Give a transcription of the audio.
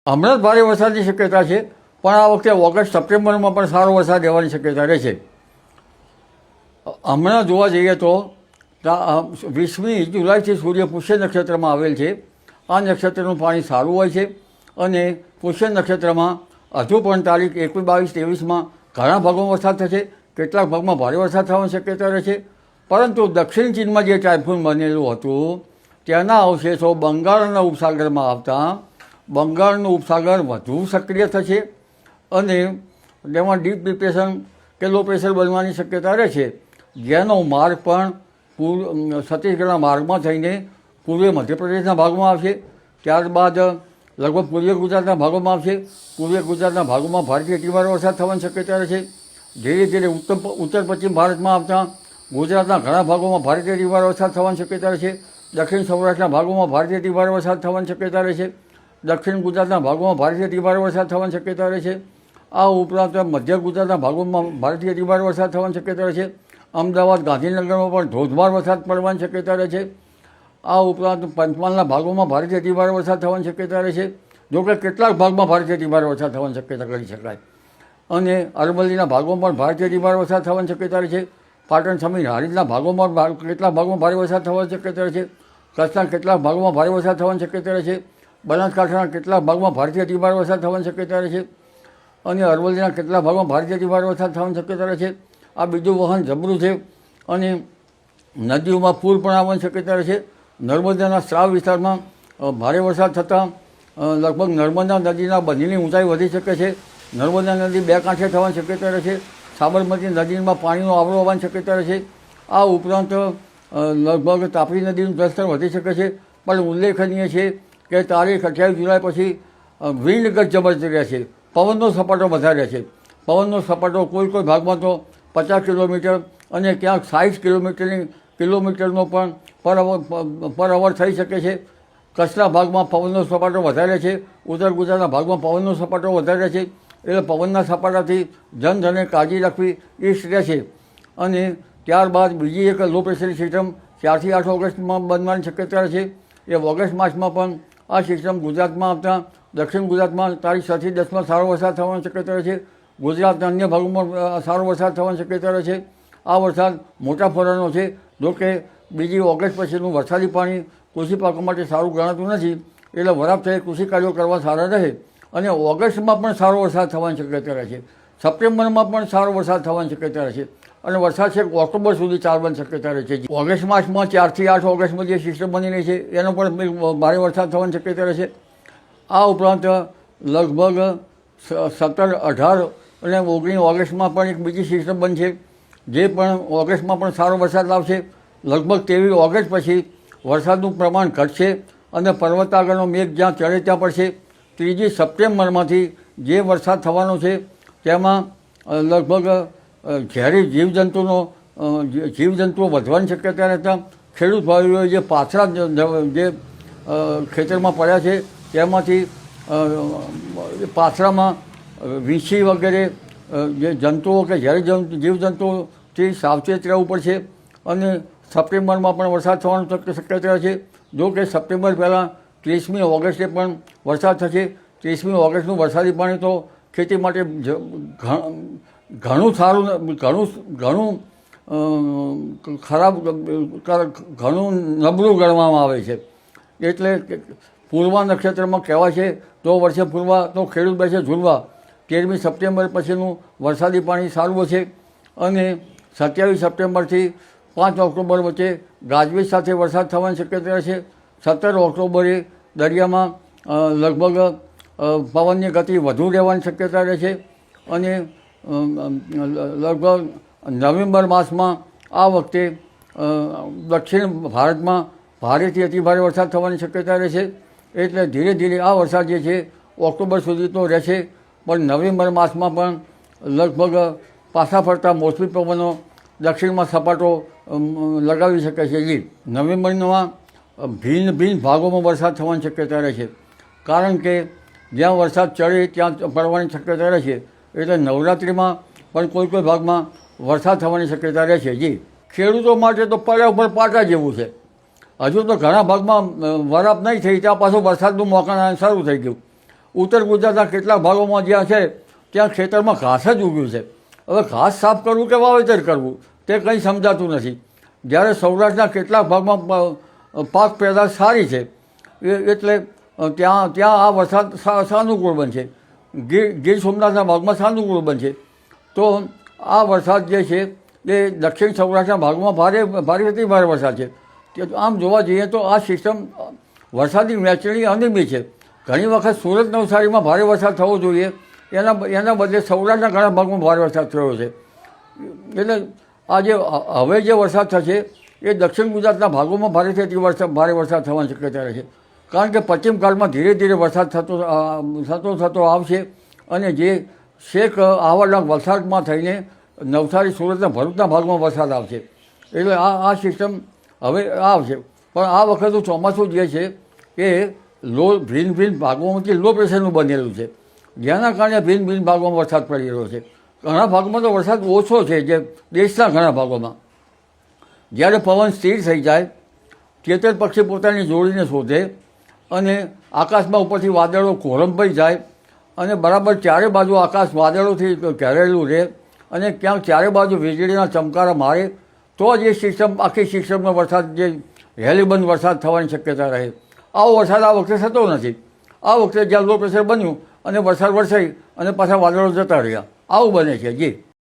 હમણાં જ ભારે વરસાદની શક્યતા છે, પણ આ વખતે ઓગસ્ટ સપ્ટેમ્બરમાં પણ સારો વરસાદ રહેવાની શક્યતા રહેશે. હમણાં જોવા જઈએ તો 20મી જુલાઈથી સૂર્ય પુષ્ય નક્ષત્રમાં આવેલ છે. આ નક્ષત્રનું પાણી સારું હોય છે અને પુષ્ય નક્ષત્રમાં હજુ પણ તારીખ 21, 22, 23માં ઘણા ભાગોમાં વરસાદ થશે. કેટલાક ભાગમાં ભારે વરસાદ થવાની શક્યતા રહેશે. પરંતુ દક્ષિણ ચીનમાં જે ટાઇફૂન બનેલું હતું તેના અવશેષો બંગાળના ઉપસાગરમાં આવતા બંગાળનો ઉપસાગર વધુ સક્રિય થશે અને તેમાં ડીપ ડિપ્રેશન કે લો પ્રેશર બનવાની શક્યતા રહેશે, જેનો માર્ગ પણ છત્તીસગઢના માર્ગમાં થઈને પૂર્વીય મધ્યપ્રદેશના ભાગમાં આવશે. ત્યારબાદ લગભગ પૂર્વીય ગુજરાતના ભાગોમાં આવશે. પૂર્વીય ગુજરાતના ભાગોમાં ભારેથી અતિભારે વરસાદ થવાની શક્યતા રહેશે. ધીરે ધીરે ઉત્તર પશ્ચિમ ભારતમાં આવતા ગુજરાતના ઘણા ભાગોમાં ભારેથી અતિભારે વરસાદ થવાની શક્યતા રહેશે. દક્ષિણ સૌરાષ્ટ્રના ભાગોમાં ભારેથી અતિભારે વરસાદ થવાની શક્યતા રહેશે. દક્ષિણ ગુજરાતના ભાગોમાં ભારેથી અતિભારે વરસાદ થવાની શક્યતા રહેશે. આ ઉપરાંત મધ્ય ગુજરાતના ભાગોમાં ભારેથી અતિભારે વરસાદ થવાની શક્યતા રહેશે. અમદાવાદ, ગાંધીનગરમાં પણ ધોધમાર વરસાદ પડવાની શક્યતા રહેશે. આ ઉપરાંત પંચમહાલના ભાગોમાં ભારેથી અતિભારે વરસાદ થવાની શક્યતા રહેશે. જોકે કેટલાક ભાગમાં ભારેથી અતિભારે વરસાદ થવાની શક્યતા કરી શકાય. અને અરવલ્લીના ભાગોમાં પણ ભારેથી અતિભારે વરસાદ થવાની શક્યતા રહેશે. પાટણ, સમી, હારીજના ભાગોમાં કેટલાક ભાગોમાં ભારે વરસાદ થવાની શક્યતા રહેશે. કચ્છના કેટલાક ભાગોમાં ભારે વરસાદ થવાની શક્યતા રહેશે. બનાસકાંઠાના કેટલાક ભાગમાં ભારેથી અતિભારે વરસાદ થવાની શક્યતા રહેશે અને અરવલ્લીના કેટલાક ભાગમાં ભારેથી અતિભારે વરસાદ થવાની શક્યતા રહેશે. આ બીજું વહન જબરું છે અને નદીઓમાં પૂર પણ આવવાની શક્યતા રહેશે. નર્મદાના સ્રાવ વિસ્તારમાં ભારે વરસાદ થતાં લગભગ નર્મદા નદીના બંધની ઊંચાઈ વધી શકે છે. નર્મદા નદી બે કાંઠે થવાની શક્યતા રહેશે. સાબરમતી નદીમાં પાણીનો આવરો આવવાની શક્યતા રહેશે. આ ઉપરાંત લગભગ તાપી નદીનું જળસ્તર વધી શકે છે. પણ ઉલ્લેખનીય છે કે તારીખ 28 જુલાઈ પછી વિન્ડ ગત જબરજસ્ત રહેશે. પવનનો સપાટો વધારે રહેશે. પવનનો સપાટો કોઈ ભાગમાં તો 50 કિલોમીટર અને ક્યાંક 60 કિલોમીટરનો પણ પર અવર થઈ શકે છે. કચ્છના ભાગમાં પવનનો સપાટો વધારે છે. ઉત્તર ગુજરાતના ભાગમાં પવનનો સપાટો વધારે છે. એટલે પવનના સપાટાથી જનધને કાળજી રાખવી ઈષ્ટ રહેશે. અને ત્યારબાદ બીજી એક લો પ્રેશરની સિસ્ટમ 4 થી 8 ઓગસ્ટમાં બનવાની શક્યતા રહેશે. એ ઓગસ્ટ માસમાં પણ આ સિસ્ટમ ગુજરાતમાં આવતા દક્ષિણ ગુજરાતમાં તારીખ 6 થી 10માં સારો વરસાદ થવાની શક્યતા રહેશે. ગુજરાતના અન્ય ભાગોમાં સારો વરસાદ થવાની શક્યતા રહેશે. આ વરસાદ મોટા ફોરાનો છે. જોકે બીજી ઓગસ્ટ પછીનું વરસાદી પાણી કૃષિ પાકો માટે સારું ગણાતું નથી. એટલે વરાપ થઈ કૃષિ કાર્યો કરવા સારા રહે. અને ઓગસ્ટમાં પણ સારો વરસાદ થવાની શક્યતા રહેશે. સપ્ટેમ્બરમાં પણ સારો વરસાદ થવાની શક્યતા રહેશે. અને વરસાદ છેક ઓક્ટોબર સુધી ચાલવાની શક્યતા રહે છે. ઓગસ્ટ માસમાં 4 થી 8 ઓગસ્ટમાં જે સિસ્ટમ બની રહી છે એનો પણ ભારે વરસાદ થવાની શક્યતા રહેશે. આ ઉપરાંત લગભગ 17, 18 અને 19 ઓગસ્ટમાં પણ એક બીજી સિસ્ટમ બનશે જે પણ ઓગસ્ટમાં પણ સારો વરસાદ લાવશે. લગભગ 23 ઓગસ્ટ પછી વરસાદનું પ્રમાણ ઘટશે અને પર્વતાગળનો મેઘ જ્યાં ચડે ત્યાં પડશે. 3 સપ્ટેમ્બરમાંથી જે વરસાદ થવાનો છે તેમાં લગભગ ઝેરી જીવજંતુઓ વધવાની શક્યતા રહેતા ખેડૂત ભાઈઓએ જે પાથરા જે ખેતરમાં પડ્યા છે તેમાંથી પાથરામાં વીંછી વગેરે જે જંતુઓ કે ઝેરી જીવજંતુઓથી સાવચેત રહેવું પડશે. અને સપ્ટેમ્બરમાં પણ વરસાદ થવાની શક્યતા છે. જો કે સપ્ટેમ્બર પહેલાં 30મી ઓગસ્ટે પણ વરસાદ થશે. 30મી ઓગસ્ટનું વરસાદી પાણી તો ખેતી માટે ઘણું સારું ઘણું ખરાબ ઘણું નબળું ગણવામાં આવે છે. એટલે પૂર્વા નક્ષત્રમાં કહેવાય છે તો વર્ષે પૂર્વા તો ખેડૂત બેસે ઝૂલવા. 13મી સપ્ટેમ્બર પછીનું વરસાદી પાણી સારું હશે. અને 27 સપ્ટેમ્બરથી 5 ઓક્ટોબર વચ્ચે ગાજવીજ સાથે વરસાદ થવાની શક્યતા છે. 17 ઓક્ટોબરે દરિયામાં લગભગ પવનની ગતિ વધુ રહેવાની શક્યતા રહેશે. અને લગભગ નવેમ્બર માસમાં આ વખતે દક્ષિણ ભારતમાં ભારેથી અતિભારે વરસાદ થવાની શક્યતા રહેશે. એટલે ધીરે ધીરે આ વરસાદ જે છે ઓક્ટોબર સુધી તો રહેશે, પણ નવેમ્બર માસમાં પણ લગભગ પાછા ફરતા મોસમી પવનો દક્ષિણમાં સપાટો લગાવી શકે છે. નવેમ્બરમાં ભિન્ન ભાગોમાં વરસાદ થવાની શક્યતા રહેશે. કારણ કે જ્યાં વરસાદ ચડે ત્યાં પડવાની શક્યતા રહેશે. એટલે નવરાત્રિમાં પણ કોઈ ભાગમાં વરસાદ થવાની શક્યતા રહેશે. ખેડૂતો માટે તો પડ્યા ઉપર પાટા જેવું છે. હજુ તો ઘણા ભાગમાં વરાપ નહીં થઈ ત્યાં પાછું વરસાદનું મોકાણ શરૂ થઈ ગયું. ઉત્તર ગુજરાતના કેટલાક ભાગોમાં જ્યાં છે ત્યાં ખેતરમાં ઘાસ જ ઉગ્યું છે. હવે ઘાસ સાફ કરવું કે વાવેતર કરવું તે કંઈ સમજાતું નથી. જ્યારે સૌરાષ્ટ્રના કેટલાક ભાગમાં પાક પેદાશ સારી છે એટલે ત્યાં આ વરસાદ સાનુકૂળ બનશે. ગીર સોમનાથના ભાગમાં સાનુકૂળ બનશે. તો આ વરસાદ જે છે એ દક્ષિણ સૌરાષ્ટ્રના ભાગમાં ભારેથી ભારે વરસાદ છે. આમ જોવા જઈએ તો આ સિસ્ટમ વરસાદની વહેંચણી અનિયમિત છે. ઘણી વખત સુરત નવસારીમાં ભારે વરસાદ થવો જોઈએ એના બદલે સૌરાષ્ટ્રના ઘણા ભાગમાં ભારે વરસાદ થયો છે. એટલે હવે જે વરસાદ થશે એ દક્ષિણ ગુજરાતના ભાગોમાં ભારે વરસાદ થવાની શક્યતા રહે છે. કારણ કે પશ્ચિમ કાળમાં ધીરે ધીરે વરસાદ થતો આવશે અને જે શેખ આવડના વલસાડમાં થઈને નવસારી સુરતના ભરૂચના ભાગમાં વરસાદ આવશે. એટલે આ સિસ્ટમ હવે આવશે. પણ આ વખતનું ચોમાસું જે છે એ ભિન્ન ભિન્ન ભાગોમાંથી લો પ્રેશરનું બનેલું છે, જેના કારણે ભિન્ન ભિન્ન ભાગોમાં વરસાદ પડી રહ્યો છે. ઘણા ભાગમાં તો વરસાદ ઓછો છે, જે દેશના ઘણા ભાગોમાં. જ્યારે પવન સ્થિર થઈ જાય, તેતર પક્ષી પોતાની જોડીને શોધે અને આકાશમાં ઉપરથી વાદળો કોરંભાઈ જાય અને બરાબર ચારે બાજુ આકાશ વાદળોથી ઘેરેલું રહે અને ક્યાંક ચારે બાજુ વીજળીના ચમકારા મારે તો જ એ આખી સિસ્ટમનો વરસાદ જે હેલીબંધ વરસાદ થવાની શક્યતા રહે. આવો વરસાદ આ વખતે થતો નથી. આ વખતે જ્યાં લો પ્રેશર બન્યું અને વરસાદ વરસાઈ અને પાછા વાદળો જતા રહ્યા, આવું બને છે. જી.